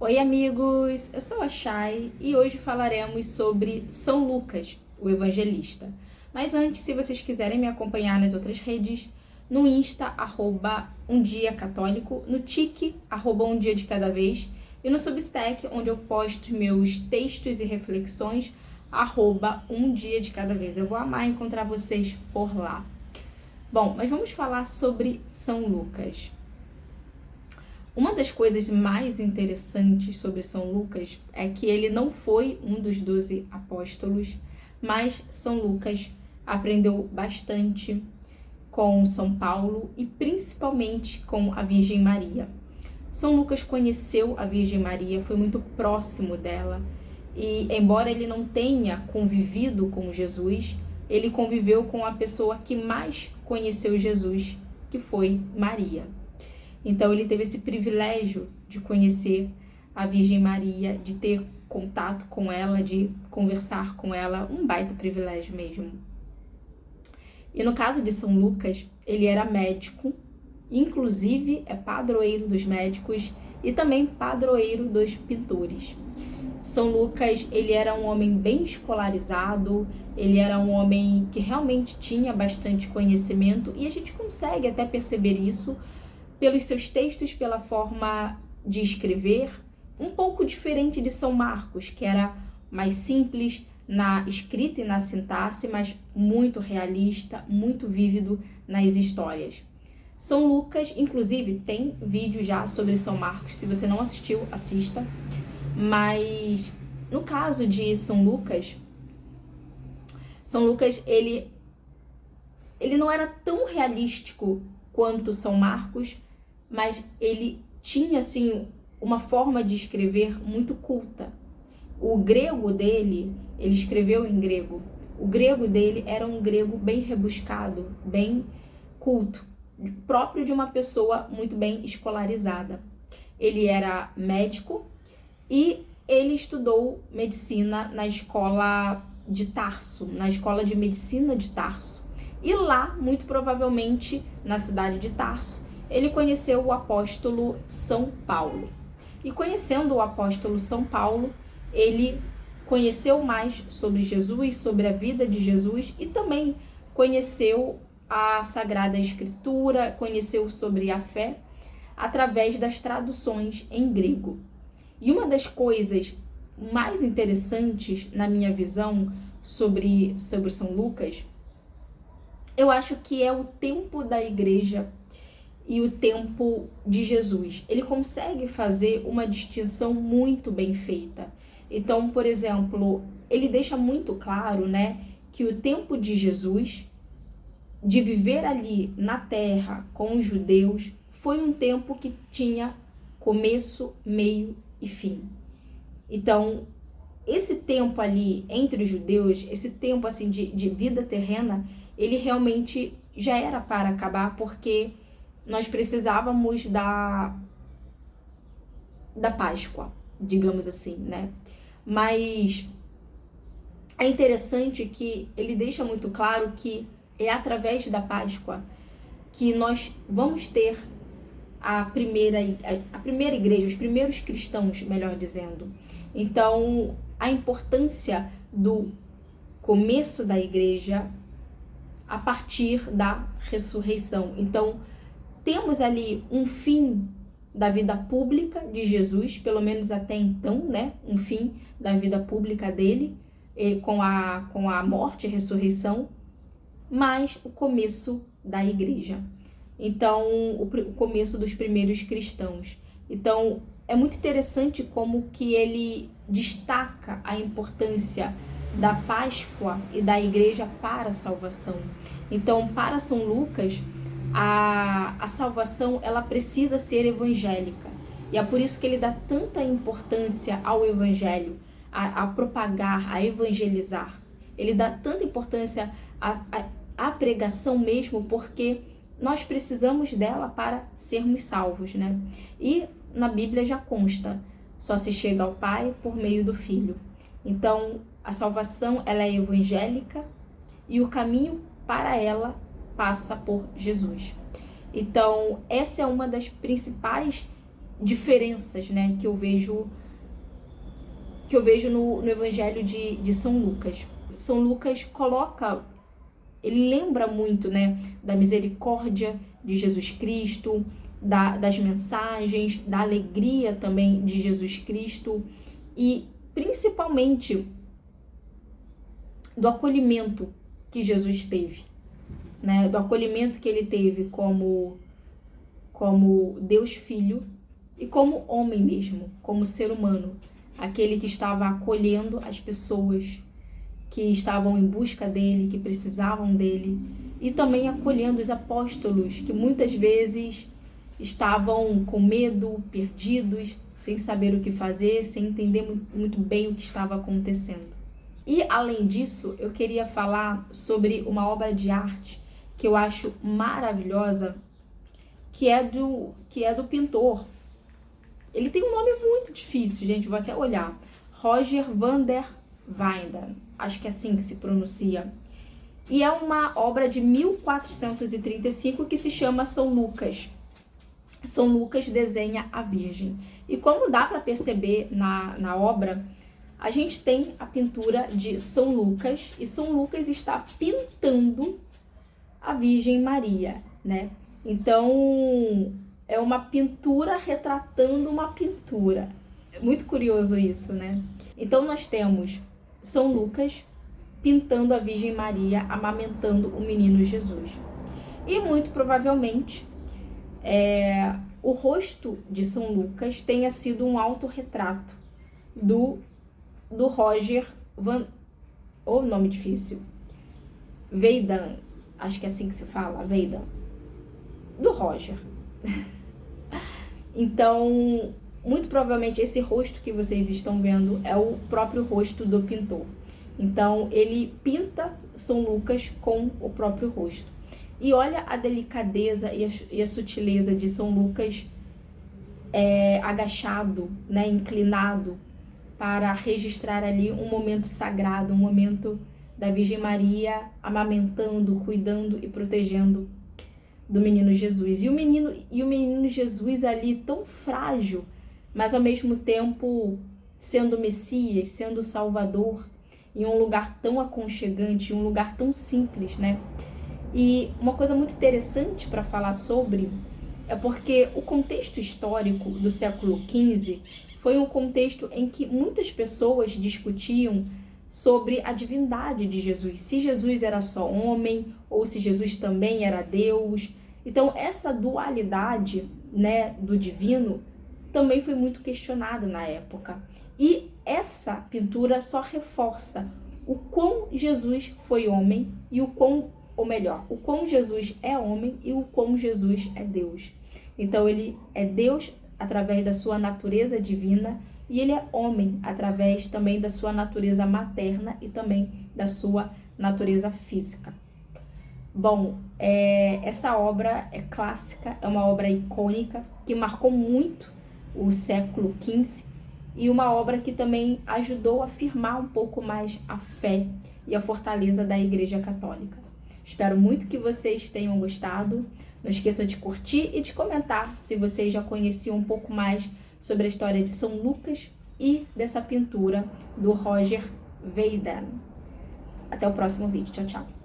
Oi, amigos! Eu sou a Chay e hoje falaremos sobre São Lucas, o Evangelista. Mas antes, se vocês quiserem me acompanhar nas outras redes, no Insta, @umdiacatólico, no Tik, @umdiadecadavez, e no Substack, onde eu posto meus textos e reflexões, @umdiadecadavez. Eu vou amar encontrar vocês por lá. Bom, mas vamos falar sobre São Lucas. Uma das coisas mais interessantes sobre São Lucas é que ele não foi um dos 12 apóstolos, mas São Lucas aprendeu bastante com São Paulo e principalmente com a Virgem Maria. São Lucas conheceu a Virgem Maria, foi muito próximo dela e, embora ele não tenha convivido com Jesus, ele conviveu com a pessoa que mais conheceu Jesus, que foi Maria. Então ele teve esse privilégio de conhecer a Virgem Maria, de ter contato com ela, de conversar com ela, um baita privilégio mesmo. E no caso de São Lucas, ele era médico, inclusive é padroeiro dos médicos e também padroeiro dos pintores. São Lucas, ele era um homem bem escolarizado, ele era um homem que realmente tinha bastante conhecimento e a gente consegue até perceber isso pelos seus textos, pela forma de escrever, um pouco diferente de São Marcos, que era mais simples na escrita e na sintaxe, mas muito realista, muito vívido nas histórias. São Lucas, inclusive, tem vídeo já sobre São Marcos, se você não assistiu, assista. Mas no caso de São Lucas, ele não era tão realístico quanto São Marcos, mas ele tinha, assim, uma forma de escrever muito culta. O grego dele, ele escreveu em grego. O grego dele era um grego bem rebuscado, bem culto, próprio de uma pessoa muito bem escolarizada. Ele era médico e ele estudou medicina na escola de Tarso, na escola de medicina de Tarso. E lá, muito provavelmente, na cidade de Tarso, ele conheceu o apóstolo São Paulo. E conhecendo o apóstolo São Paulo, ele conheceu mais sobre Jesus, sobre a vida de Jesus e também conheceu a Sagrada Escritura, conheceu sobre a fé através das traduções em grego. E uma das coisas mais interessantes na minha visão sobre São Lucas, eu acho que é o tempo da igreja e o tempo de Jesus. Ele consegue fazer uma distinção muito bem feita. Então, por exemplo, ele deixa muito claro, né, que o tempo de Jesus, de viver ali na terra com os judeus, foi um tempo que tinha começo, meio e fim. Então, esse tempo ali entre os judeus, esse tempo assim de vida terrena, ele realmente já era para acabar, porque nós precisávamos da Páscoa, digamos assim, né? Mas é interessante que ele deixa muito claro que é através da Páscoa que nós vamos ter a primeira igreja, os primeiros cristãos, melhor dizendo. Então, a importância do começo da igreja a partir da ressurreição. Então, temos ali um fim da vida pública de Jesus, pelo menos até então, né? Um fim da vida pública dele, com a morte e ressurreição, mas o começo da igreja. Então, o começo dos primeiros cristãos. Então, é muito interessante como que ele destaca a importância da Páscoa e da igreja para a salvação. Então, para São Lucas, a salvação, ela precisa ser evangélica. E é por isso que ele dá tanta importância ao evangelho, a propagar, a evangelizar. Ele dá tanta importância à pregação mesmo, porque nós precisamos dela para sermos salvos, né? E na Bíblia já consta, só se chega ao Pai por meio do Filho. Então, a salvação, ela é evangélica e o caminho para ela passa por Jesus. Então, essa é uma das principais diferenças, né, que eu vejo no Evangelho de São Lucas. São Lucas ele lembra muito, né, da misericórdia de Jesus Cristo, das mensagens, da alegria também de Jesus Cristo e principalmente do acolhimento que Jesus teve, né, do acolhimento que ele teve como Deus Filho e como homem mesmo, como ser humano, aquele que estava acolhendo as pessoas que estavam em busca dele, que precisavam dele, e também acolhendo os apóstolos, que muitas vezes estavam com medo, perdidos, sem saber o que fazer, sem entender muito bem o que estava acontecendo. E, além disso, eu queria falar sobre uma obra de arte que eu acho maravilhosa, que é do pintor. Ele tem um nome muito difícil, gente, vou até olhar. Roger van der Weyden, acho que é assim que se pronuncia. E é uma obra de 1435 que se chama São Lucas. São Lucas desenha a Virgem. E como dá para perceber na obra, a gente tem a pintura de São Lucas, e São Lucas está pintando a Virgem Maria, né? Então, é uma pintura retratando uma pintura. É muito curioso isso, né? Então, nós temos São Lucas pintando a Virgem Maria, amamentando o menino Jesus. E muito provavelmente, o rosto de São Lucas tenha sido um autorretrato do Roger van... Ou nome difícil. Weyden, acho que é assim que se fala, Weyden. Do Roger. Então, muito provavelmente esse rosto que vocês estão vendo é o próprio rosto do pintor. Então, ele pinta São Lucas com o próprio rosto. E olha a delicadeza e a sutileza de São Lucas agachado, né, inclinado, para registrar ali um momento sagrado, um momento da Virgem Maria amamentando, cuidando e protegendo do menino Jesus. E o menino Jesus ali tão frágil, mas ao mesmo tempo sendo Messias, sendo Salvador, em um lugar tão aconchegante, em um lugar tão simples, né? E uma coisa muito interessante para falar sobre é porque o contexto histórico do século XV foi um contexto em que muitas pessoas discutiam sobre a divindade de Jesus, se Jesus era só homem ou se Jesus também era Deus. Então, essa dualidade, né, do divino também foi muito questionada na época. E essa pintura só reforça o quão Jesus foi homem e o quão Jesus é homem e o quão Jesus é Deus. Então, ele é Deus através da sua natureza divina e ele é homem através também da sua natureza materna e também da sua natureza física. Bom, essa obra é clássica, é uma obra icônica que marcou muito o século XV e uma obra que também ajudou a firmar um pouco mais a fé e a fortaleza da Igreja Católica. Espero muito que vocês tenham gostado. Não esqueçam de curtir e de comentar se vocês já conheciam um pouco mais sobre a história de São Lucas e dessa pintura do Roger Weyden. Até o próximo vídeo. Tchau, tchau.